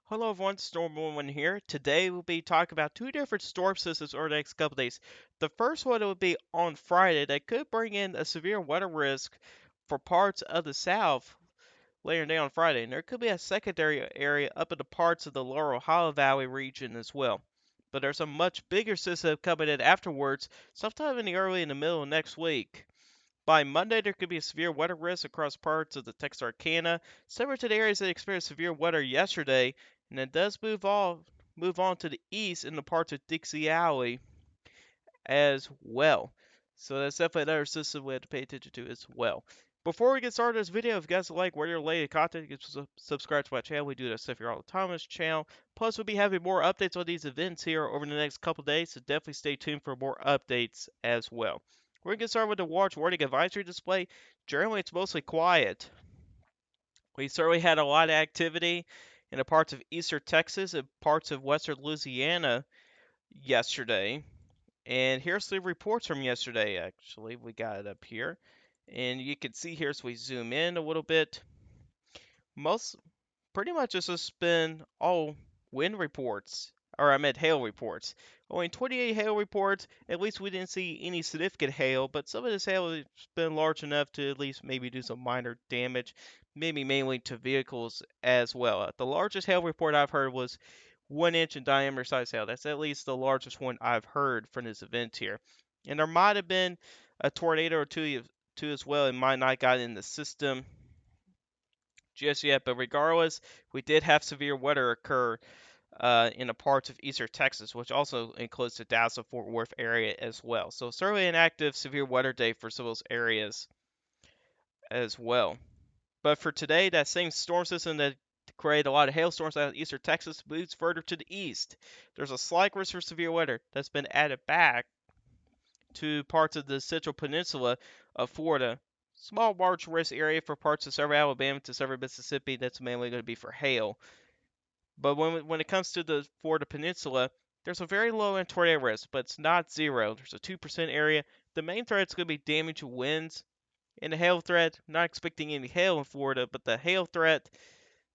Hello everyone, Storm11 here. Today we'll be talking about two different storm systems over the next couple days. The first one will be on Friday that could bring in a severe weather risk for parts of the south later today on Friday. And there could be a secondary area up in the parts of the lower Ohio Valley region as well. But there's a much bigger system coming in afterwards, sometime in the early in the middle of next week. By Monday, there could be a severe weather risk across parts of the Texarkana, similar to the areas that experienced severe weather yesterday, and it does move on to the east in the parts of Dixie Alley as well. So that's definitely another system we have to pay attention to as well. Before we get started this video, if you guys like weather related content, you can subscribe to my channel. We do that stuff here all the time on this channel. Plus, we'll be having more updates on these events here over the next couple days, so definitely stay tuned for more updates as well. We're going to get started with the watch warning advisory display. Generally, it's mostly quiet. We certainly had a lot of activity in the parts of eastern Texas and parts of western Louisiana yesterday. And here's the reports from yesterday, actually. We got it up here. And you can see here as we zoom in a little bit, most pretty much it's just been all wind reports, or I meant hail reports. Only 28 hail reports. At least we didn't see any significant hail, but some of this hail has been large enough to at least maybe do some minor damage, maybe mainly to vehicles as well. The largest hail report I've heard was 1 inch in diameter size hail. That's at least the largest one I've heard from this event here. And there might have been a tornado or two as well. It might not got in the system just yet, but regardless, we did have severe weather occur in the parts of eastern Texas, which also includes the Dallas and Fort Worth area as well. So certainly an active severe weather day for some of those areas as well. But for today, that same storm system that created a lot of hailstorms out of eastern Texas moves further to the east. There's a slight risk for severe weather that's been added back to parts of the central peninsula of Florida. Small march risk area for parts of southern Alabama to southern Mississippi. That's mainly going to be for hail. But when it comes to the Florida Peninsula, there's a very low end tornado risk, but it's not zero. There's a 2% area. The main threat is going to be damage to winds. And the hail threat, not expecting any hail in Florida, but the hail threat,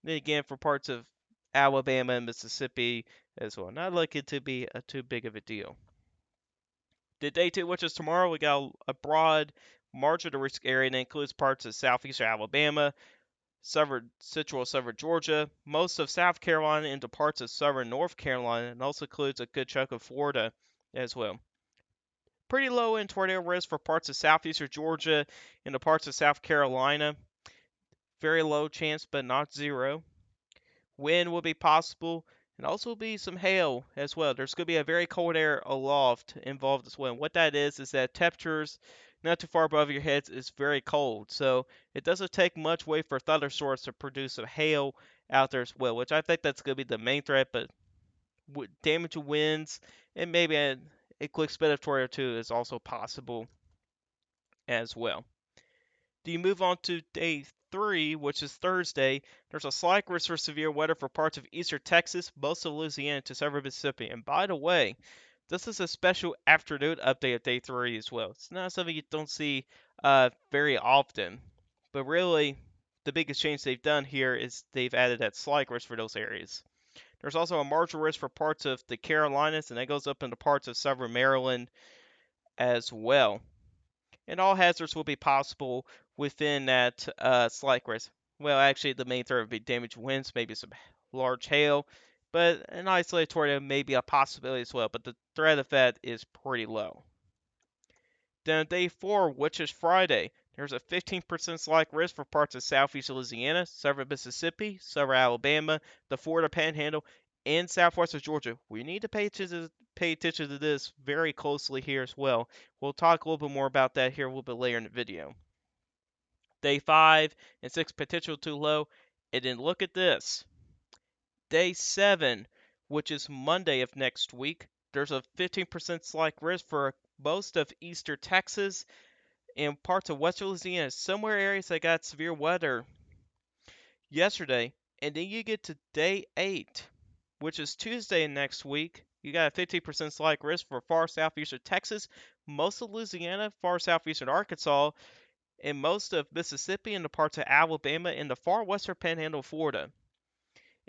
then again, for parts of Alabama and Mississippi as well. Not looking to be too big of a deal. The day two, which is tomorrow, we got a broad margin of risk area that includes parts of southeastern Alabama, southern Georgia, most of South Carolina, into parts of southern North Carolina, and also includes a good chunk of Florida as well. Pretty low in tornado risk for parts of southeastern Georgia and the parts of South Carolina. Very low chance, but not zero. Wind will be possible, and also be some hail as well. There's going to be a very cold air aloft involved as well. And what that is that temperatures not too far above your heads is very cold. So it doesn't take much weight for thunderstorms to produce some hail out there as well, which I think that's going to be the main threat. But damage to winds and maybe a quick spit of tornado too is also possible as well. Do you move on to day three, which is Thursday? There's a slight risk for severe weather for parts of eastern Texas, most of Louisiana to southern Mississippi. And by the way, this is a special afternoon update of day three as well. It's not something you don't see very often, but really the biggest change they've done here is they've added that slight risk for those areas. There's also a marginal risk for parts of the Carolinas, and that goes up into parts of southern Maryland as well. And all hazards will be possible within that slight risk. Well, actually, the main threat would be damaged winds, maybe some large hail, but an isolated tornado may be a possibility as well. But the threat of that is pretty low. Then on day four, which is Friday, there's a 15% slight risk for parts of southeast Louisiana, southern Mississippi, southern Alabama, the Florida Panhandle, and southwestern Georgia. We need to pay attention to this very closely here as well. We'll talk a little bit more about that here a little bit later in the video. Day 5 and 6 potential too low. And then look at this. Day 7, which is Monday of next week, there's a 15% slight risk for most of eastern Texas and parts of western Louisiana. Somewhere areas that got severe weather yesterday. And then you get to day 8, which is Tuesday next week. You got a 15% slight risk for far southeastern Texas, most of Louisiana, far southeastern Arkansas, and most of Mississippi and the parts of Alabama and the far western panhandle of Florida.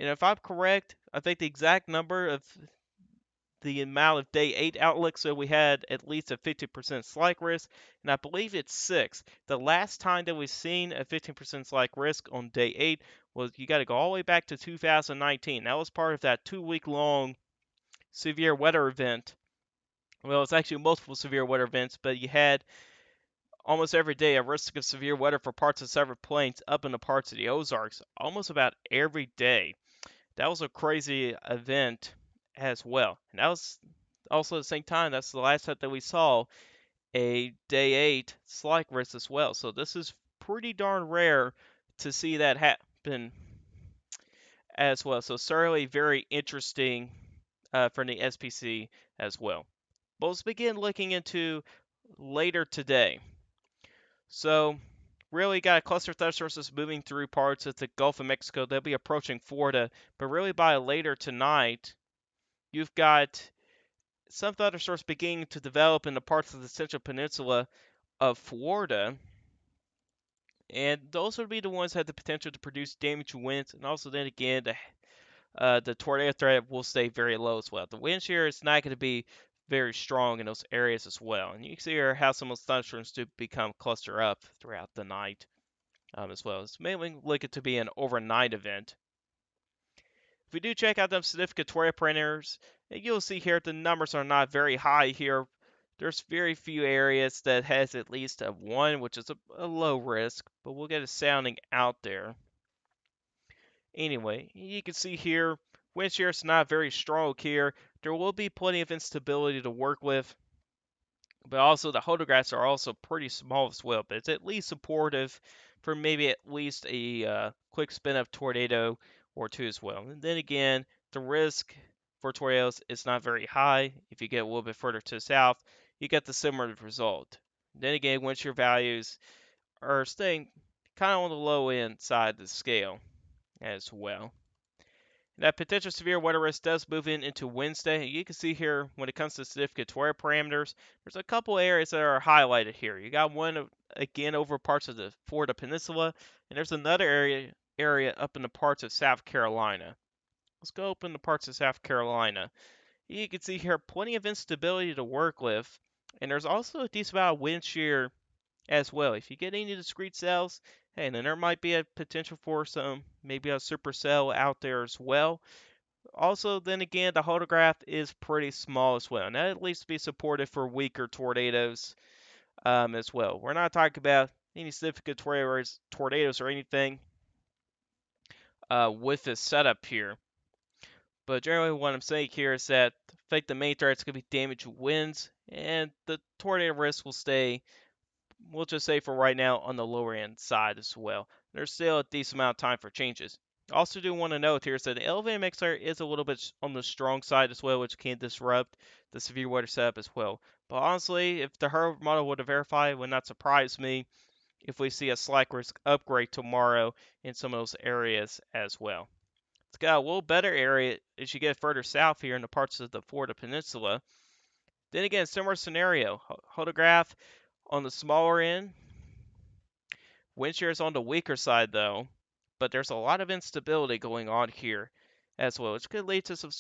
And if I'm correct, I think the exact number of the amount of day 8 outlooks, so we had at least a 50% strike risk, and I believe it's 6. The last time that we've seen a 15% strike risk on day 8 was, you got to go all the way back to 2019. That was part of that 2-week long severe weather event. Well, it's actually multiple severe weather events, but you had almost every day a risk of severe weather for parts of several plains up into parts of the Ozarks, almost about every day. That was a crazy event as well. And that was also at the same time, that's the last time that we saw a day 8 strike risk as well. So this is pretty darn rare to see that happen as well. So certainly very interesting for the SPC as well. But let's begin looking into later today. So really got a cluster of thunderstorms moving through parts of the Gulf of Mexico. They'll be approaching Florida, but really by later tonight, you've got some thunderstorms beginning to develop in the parts of the central peninsula of Florida. And those would be the ones that have the potential to produce damaging winds. And also, then again, the tornado threat will stay very low as well. The wind shear is not going to be very strong in those areas as well. And you can see here how some of those thunderstorms do become cluster up throughout the night as well. It's mainly looking to be an overnight event. If we do check out them significant tornado parameters, you'll see here the numbers are not very high here. There's very few areas that has at least a 1, which is a low risk, but we'll get a sounding out there. Anyway, you can see here, wind shear is not very strong here. There will be plenty of instability to work with, but also the hodographs are also pretty small as well, but it's at least supportive for maybe at least a quick spin-up tornado or two as well. And then again, the risk for tornadoes is not very high. If you get a little bit further to the south, you get the similar result. Then again, wind shear values are staying kind of on the low end side of the scale as well. That potential severe weather risk does move into Wednesday. You can see here when it comes to significant weather parameters, there's a couple areas that are highlighted here. You got one again over parts of the Florida Peninsula, and there's another area up in the parts of South Carolina. Let's go up in the parts of South Carolina. You can see here plenty of instability to work with, and there's also a decent amount of wind shear as well. If you get any discrete cells, hey, then there might be a potential for some, maybe a supercell out there as well. Also, then again, the hodograph is pretty small as well, and that at least be supportive for weaker tornadoes as well. We're not talking about any significant tornadoes or anything with this setup here. But generally, what I'm saying here is that I think the main threat is going to be damage winds, and the tornado risk will stay, we'll just say for right now, on the lower end side as well. There's still a decent amount of time for changes. Also do want to note here is that the elevated mixer is a little bit on the strong side as well, which can disrupt the severe weather setup as well. But honestly, if the Herbert model would have verified, it would not surprise me if we see a slack risk upgrade tomorrow in some of those areas as well. It's got a little better area as you get further south here in the parts of the Florida Peninsula. Then again, similar scenario. Hodograph on the smaller end. Wind shear is on the weaker side though, but there's a lot of instability going on here as well, which could lead to some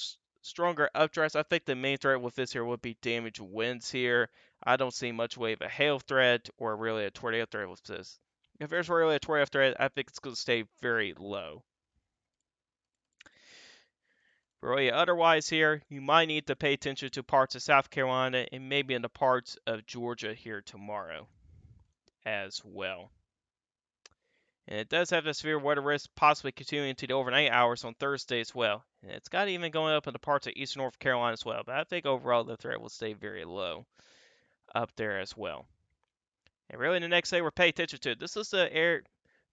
stronger updrafts. I think the main threat with this here would be damage winds here. I don't see much way of a hail threat or really a tornado threat with this. If there's really a tornado threat, I think it's going to stay very low. But really, otherwise here, you might need to pay attention to parts of South Carolina and maybe in the parts of Georgia here tomorrow as well. And it does have a severe weather risk possibly continuing into the overnight hours on Thursday as well. And it's got even going up in the parts of eastern North Carolina as well. But I think overall the threat will stay very low up there as well. And really the next day we're paying attention to, this is the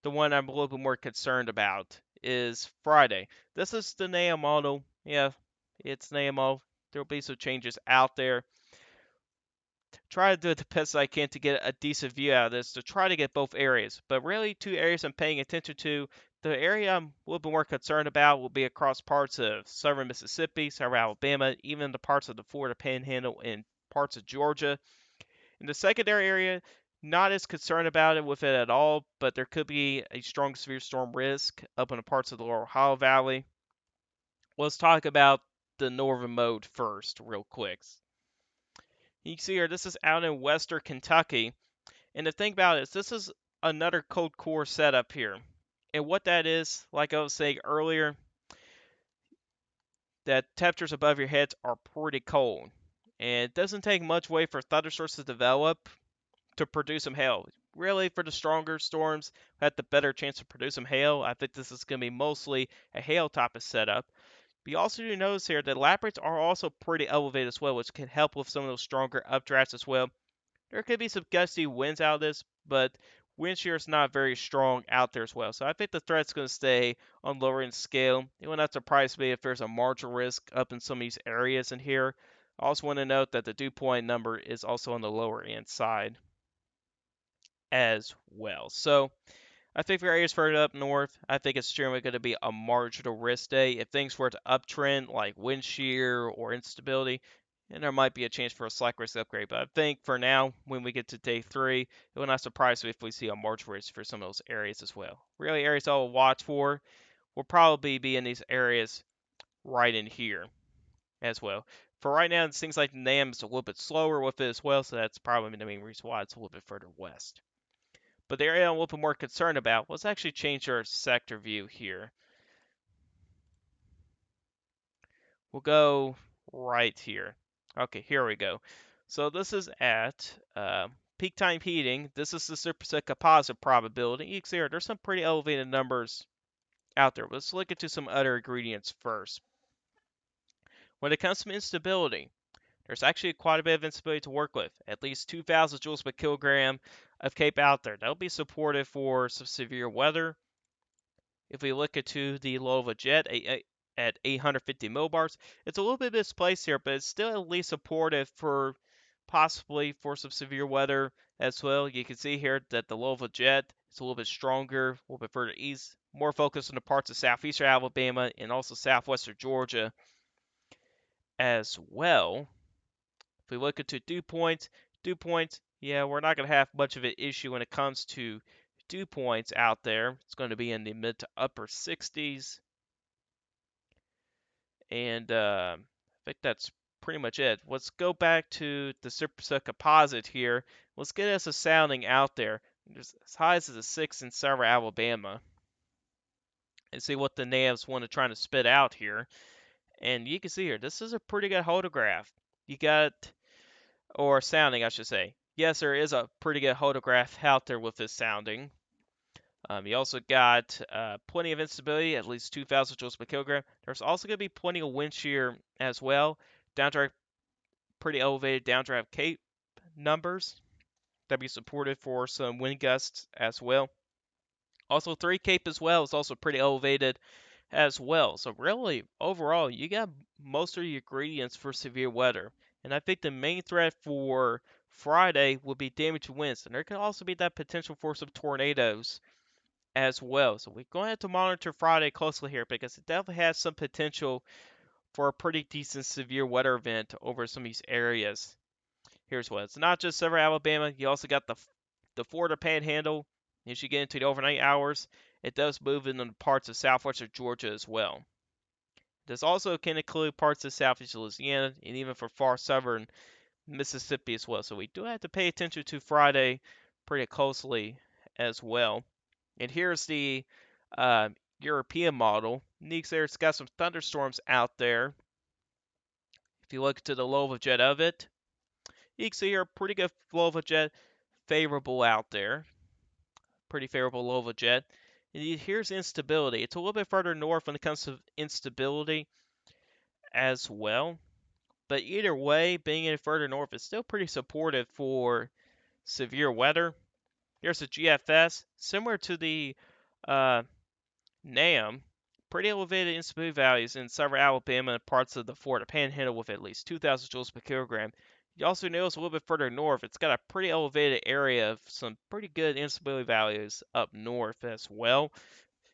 one I'm a little bit more concerned about, is Friday. This is the NAM model. Yeah, it's NAM model. There will be some changes out there. Try to do the best I can to get a decent view out of this, to try to get both areas. But really, two areas I'm paying attention to. The area I'm a little bit more concerned about will be across parts of southern Mississippi, southern Alabama, even the parts of the Florida Panhandle and parts of Georgia. In the secondary area, not as concerned about it with it at all, but there could be a strong severe storm risk up in the parts of the Lower Ohio Valley. Let's talk about the northern mode first, real quick. You can see here, this is out in western Kentucky. And the thing about it is, this is another cold core setup here. And what that is, like I was saying earlier, that temperatures above your heads are pretty cold. And it doesn't take much way for thunderstorms to develop to produce some hail. Really, for the stronger storms, had the better chance to produce some hail. I think this is going to be mostly a hail type of setup. But you also do notice here that lap rates are also pretty elevated as well, which can help with some of those stronger updrafts as well. There could be some gusty winds out of this, but wind shear is not very strong out there as well. So I think the threat's going to stay on lower end scale. It will not surprise me if there's a marginal risk up in some of these areas in here. I also want to note that the dew point number is also on the lower end side as well. So I think for areas further up north, I think it's generally going to be a marginal risk day. If things were to uptrend like wind shear or instability, and there might be a chance for a slight risk upgrade. But I think for now, when we get to day 3, it will not surprise me if we see a marginal risk for some of those areas as well. Really, areas I will watch for will probably be in these areas right in here as well. For right now, it seems like NAM's a little bit slower with it as well, so that's probably the main reason why it's a little bit further west. But the area I'm a little bit more concerned about, let's actually change our sector view here. We'll go right here. Okay, here we go. So this is at peak time heating. This is the superset composite probability. You can see here, there's some pretty elevated numbers out there. Let's look into some other ingredients first. When it comes to instability, there's actually quite a bit of instability to work with. At least 2,000 joules per kilogram of CAPE out there. That'll be supportive for some severe weather. If we look into the Lova Jet at 850 millibars, it's a little bit misplaced here, but it's still at least supportive for possibly for some severe weather as well. You can see here that the Lova Jet is a little bit stronger, a little bit further east, more focused on the parts of southeastern Alabama and also southwestern Georgia as well. If we look into dew points, yeah, we're not going to have much of an issue when it comes to dew points out there. It's going to be in the mid to upper 60s. And I think that's pretty much it. Let's go back to the superset composite here. Let's get us a sounding out there. There's as high as a 6 in Selma, Alabama. And see what the NAVs want to try to spit out here. And you can see here, this is a pretty good hodograph. You got, or sounding, I should say. Yes, there is a pretty good hodograph out there with this sounding. You also got plenty of instability, at least 2,000 joules per kilogram. There's also going to be plenty of wind shear as well. Downdraft, pretty elevated downdraft CAPE numbers. That'll be supported for some wind gusts as well. Also, 3 CAPE as well is also pretty elevated as well. So really, overall, you got most of your ingredients for severe weather. And I think the main threat for Friday will be damaged winds. And there could also be that potential for some tornadoes as well. So we're going to have to monitor Friday closely here because it definitely has some potential for a pretty decent severe weather event over some of these areas. Here's what. It's not just Southern Alabama. You also got the Florida Panhandle. As you get into the overnight hours, it does move into parts of southwestern Georgia as well. This also can include parts of southeast Louisiana and even for far southern Mississippi as well. So we do have to pay attention to Friday pretty closely as well. And here's the European model. There's got some thunderstorms out there. If you look to the Lova Jet of it, you can see here a pretty good Lova Jet, favorable out there. Pretty favorable Lova Jet. And here's instability. It's a little bit further north when it comes to instability as well. But either way, being any further north is still pretty supportive for severe weather. Here's the GFS, similar to the NAM, pretty elevated instability values in southern Alabama and parts of the Florida Panhandle with at least 2,000 joules per kilogram. You also notice a little bit further north, it's got a pretty elevated area of some pretty good instability values up north as well,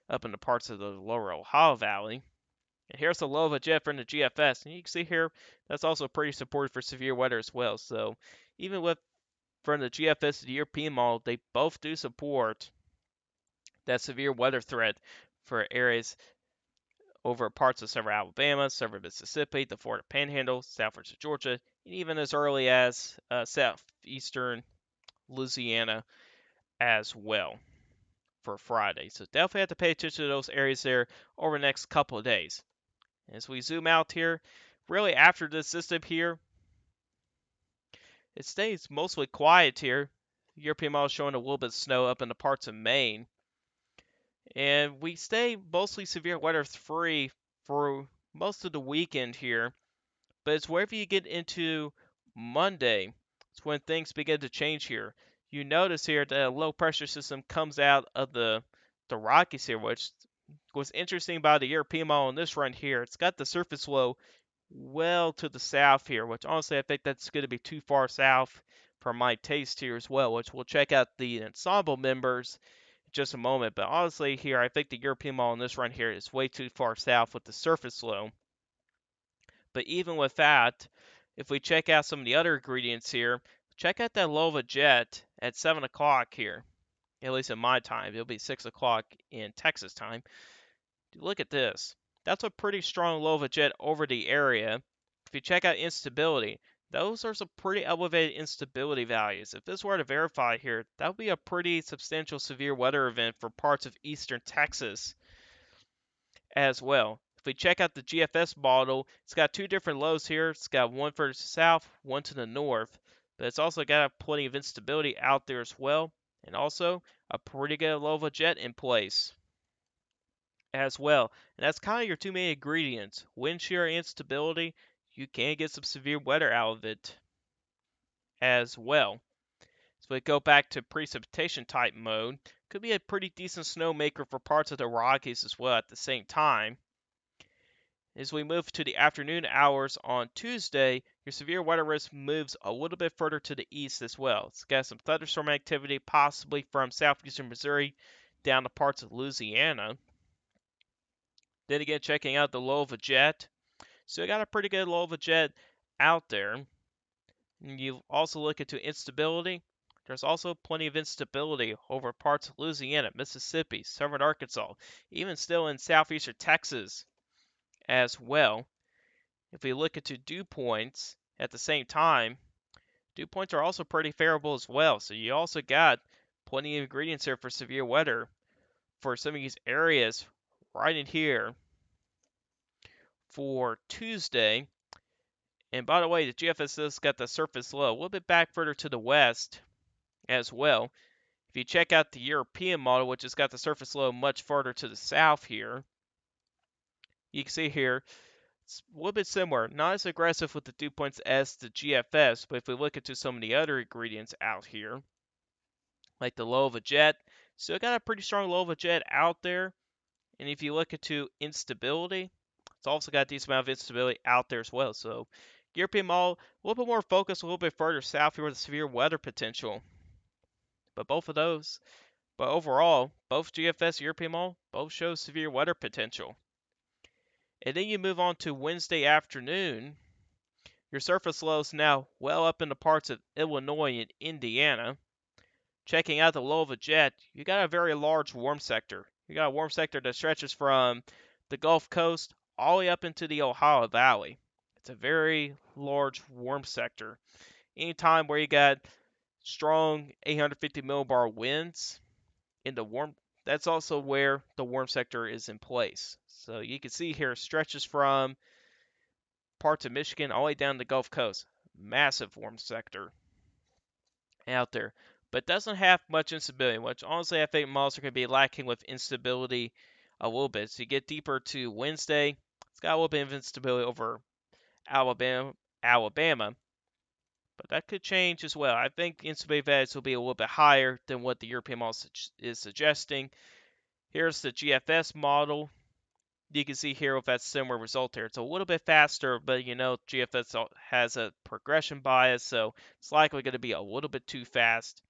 up in the parts of the lower Ohio Valley. And here's the Lova Jet from the GFS, and you can see here that's also pretty supportive for severe weather as well. So even with from the GFS to the European model, they both do support that severe weather threat for areas over parts of southern Alabama, southern Mississippi, the Florida Panhandle, southwestern Georgia, and even as early as southeastern Louisiana as well for Friday. So definitely have to pay attention to those areas there over the next couple of days. As we zoom out here, really after this system here, it stays mostly quiet here. European model showing a little bit of snow up in the parts of Maine. And we stay mostly severe weather free for most of the weekend here. But it's wherever you get into Monday, it's when things begin to change here. You notice here that a low pressure system comes out of the Rockies here, which was interesting about the European model on this run here. It's got the surface low well to the south here, which honestly I think that's going to be too far south for my taste here as well, which we'll check out the ensemble members in just a moment. But honestly here, I think the European model on this run here is way too far south with the surface low. But even with that, if we check out some of the other ingredients here, check out that low of a jet at 7 o'clock here, at least in my time. It'll be 6 o'clock in Texas time. Look at this. That's a pretty strong low of a jet over the area. If you check out instability, those are some pretty elevated instability values. If this were to verify here, that would be a pretty substantial severe weather event for parts of eastern Texas as well. If we check out the GFS model, it's got two different lows here. It's got one further south, one to the north, but it's also got plenty of instability out there as well, and also a pretty good low of a jet in place as well. And that's kind of your two main ingredients. Wind shear and stability, you can get some severe weather out of it as well. So we go back to precipitation type mode. Could be a pretty decent snowmaker for parts of the Rockies as well at the same time. As we move to the afternoon hours on Tuesday, your severe weather risk moves a little bit further to the east as well. It's got some thunderstorm activity possibly from southeastern Missouri down to parts of Louisiana. Then again, checking out the low of a jet. So you got a pretty good low of a jet out there. And you also look into instability. There's also plenty of instability over parts of Louisiana, Mississippi, southern Arkansas, even still in southeastern Texas as well. If we look into dew points at the same time, dew points are also pretty favorable as well. So you also got plenty of ingredients here for severe weather for some of these areas right in here for Tuesday. And by the way, the GFS has got the surface low a little bit back further to the west as well. If you check out the European model, which has got the surface low much farther to the south here, you can see here it's a little bit similar, not as aggressive with the dew points as the GFS, but if we look into some of the other ingredients out here, like the low of a jet, still got a pretty strong low of a jet out there. And if you look into instability, it's also got a decent amount of instability out there as well. So European model, a little bit more focused, a little bit further south here with the severe weather potential. But both of those, but overall, both GFS and European model, both show severe weather potential. And then you move on to Wednesday afternoon. Your surface low is now well up in the parts of Illinois and Indiana. Checking out the low of a jet, you got a very large warm sector. You got a warm sector that stretches from the Gulf Coast all the way up into the Ohio Valley. It's a very large warm sector. Anytime where you got strong 850 millibar winds in the warm, that's also where the warm sector is in place. So you can see here stretches from parts of Michigan all the way down the Gulf Coast. Massive warm sector out there, but doesn't have much instability, which honestly I think models are going to be lacking with instability a little bit. So you get deeper to Wednesday, it's got a little bit of instability over Alabama, but that could change as well. I think instability values will be a little bit higher than what the European model is suggesting. Here's the GFS model. You can see here with that similar result here. It's a little bit faster, but you know GFS has a progression bias, so it's likely going to be a little bit too fast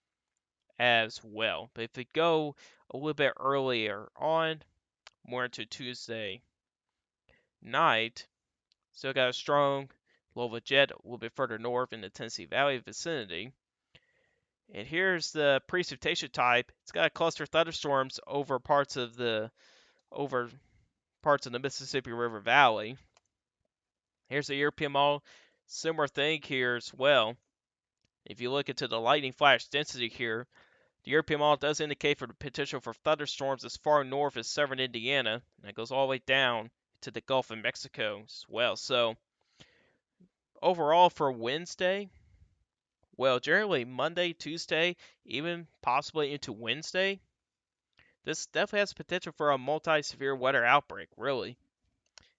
as well. But if we go a little bit earlier on, more into Tuesday night, still got a strong low of a jet a little bit further north in the Tennessee Valley vicinity. And here's the precipitation type. It's got a cluster of thunderstorms over parts of the over parts of the Mississippi River Valley. Here's the European model. Similar thing here as well. If you look into the lightning flash density here, the European model does indicate for the potential for thunderstorms as far north as southern Indiana. And that goes all the way down to the Gulf of Mexico as well. So overall for Wednesday, well, generally Monday, Tuesday, even possibly into Wednesday, this definitely has potential for a multi-severe weather outbreak, really.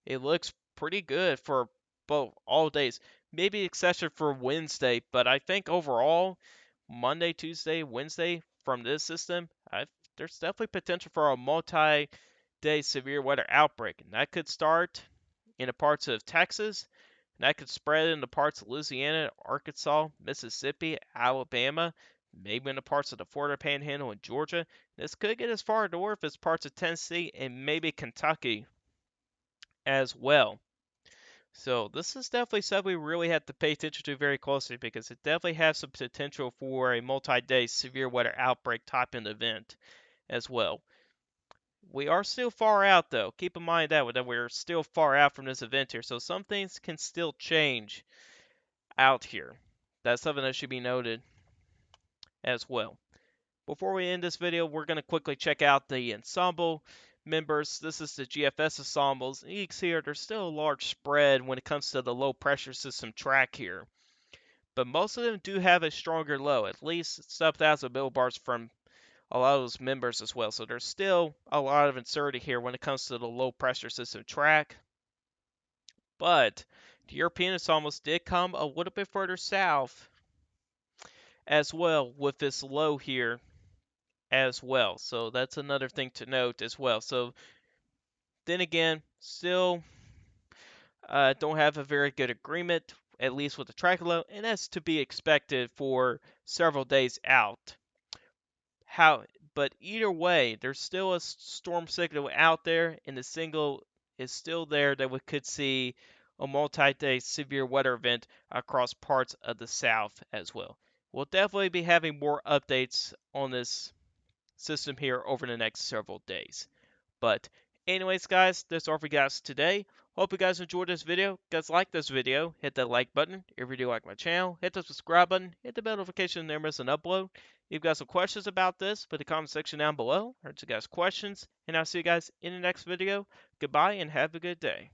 It looks pretty good for both all days. Maybe exception for Wednesday, but I think overall, Monday, Tuesday, Wednesday from this system, there's definitely potential for a multi-day severe weather outbreak. And that could start in the parts of Texas, and that could spread into parts of Louisiana, Arkansas, Mississippi, Alabama, maybe into parts of the Florida Panhandle and Georgia. This could get as far north as parts of Tennessee and maybe Kentucky as well. So this is definitely something we really have to pay attention to very closely because it definitely has some potential for a multi-day severe weather outbreak type of event as well. We are still far out though. Keep in mind that we're still far out from this event here, so some things can still change out here. That's something that should be noted as well. Before we end this video, we're going to quickly check out the ensemble members. This is the GFS ensembles. And you can see here there's still a large spread when it comes to the low pressure system track here. But most of them do have a stronger low, at least sub-1000 millibars from a lot of those members as well. So there's still a lot of uncertainty here when it comes to the low pressure system track. But the European ensembles did come a little bit further south as well with this low here as well. So that's another thing to note as well. So then again, still don't have a very good agreement, at least with the track low, and that's to be expected for several days out. But either way, there's still a storm signal out there, and the signal is still there that we could see a multi-day severe weather event across parts of the South as well. We'll definitely be having more updates on this system here over the next several days. But anyways, guys, that's all for you guys today. Hope you guys enjoyed this video. If you guys like this video, hit that like button. If you do like my channel, hit the subscribe button. Hit the bell notification there, miss an upload. If you've got some questions about this, put the comment section down below. Heard you guys questions, and I'll see you guys in the next video. Goodbye and have a good day.